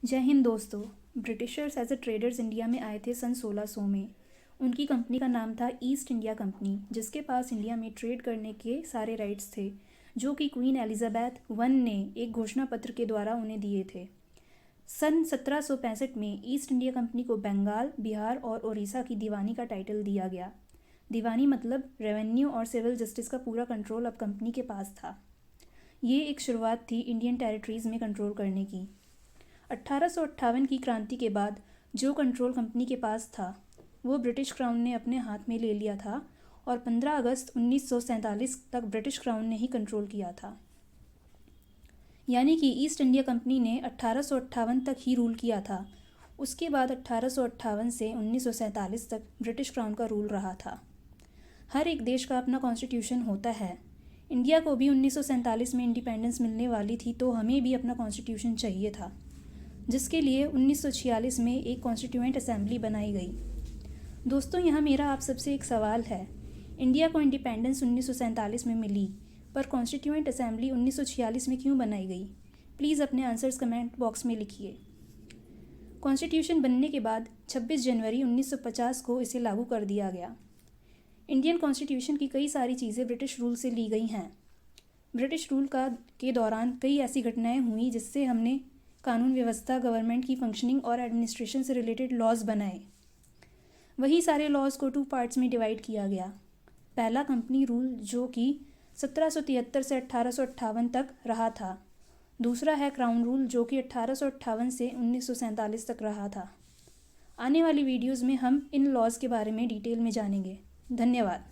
जय हिंद दोस्तों। Britishers as a traders India में आए थे सन 1600 में। उनकी कंपनी का नाम था ईस्ट इंडिया कंपनी, जिसके पास इंडिया में ट्रेड करने के सारे राइट्स थे, जो कि क्वीन एलिजाबेथ वन ने एक घोषणा पत्र के द्वारा उन्हें दिए थे। सन 1765 में ईस्ट इंडिया कंपनी को बंगाल, बिहार और उड़ीसा की दीवानी का टाइटल दिया गया। दीवानी मतलब रेवेन्यू और सिविल जस्टिस का पूरा कंट्रोल अब कंपनी के पास था। ये एक शुरुआत थी इंडियन टेरिटरीज़ में कंट्रोल करने की। 1858 की क्रांति के बाद जो कंट्रोल कंपनी के पास था वो ब्रिटिश क्राउन ने अपने हाथ में ले लिया था और 15 अगस्त 1947 तक ब्रिटिश क्राउन ने ही कंट्रोल किया था। यानी कि ईस्ट इंडिया कंपनी ने 1858 तक ही रूल किया था। उसके बाद 1858 से 1947 तक ब्रिटिश क्राउन का रूल रहा था। हर एक देश का अपना कॉन्स्टिट्यूशन होता है। इंडिया को भी 1947 में इंडिपेंडेंस मिलने वाली थी, तो हमें भी अपना कॉन्स्टिट्यूशन चाहिए था, जिसके लिए 1946 में एक कॉन्स्टिट्यूएंट असेंबली बनाई गई। दोस्तों, यहाँ मेरा आप सबसे एक सवाल है। इंडिया को इंडिपेंडेंस 1947 में मिली, पर कॉन्स्टिट्यूएंट असेंबली 1946 में क्यों बनाई गई? प्लीज़ अपने आंसर्स कमेंट बॉक्स में लिखिए। कॉन्स्टिट्यूशन बनने के बाद 26 जनवरी 1950 को इसे लागू कर दिया गया। इंडियन कॉन्स्टिट्यूशन की कई सारी चीज़ें ब्रिटिश रूल से ली गई हैं। ब्रिटिश रूल के दौरान कई ऐसी घटनाएं हुई जिससे हमने कानून व्यवस्था, गवर्नमेंट की फंक्शनिंग और एडमिनिस्ट्रेशन से रिलेटेड लॉज बनाए। वही सारे लॉज को 2 पार्ट्स में डिवाइड किया गया। पहला कंपनी रूल, जो कि 1773 से 1858 तक रहा था। दूसरा है क्राउन रूल, जो कि 1858 से 1947 तक रहा था। आने वाली वीडियोज़ में हम इन लॉज के बारे में डिटेल में जानेंगे। धन्यवाद।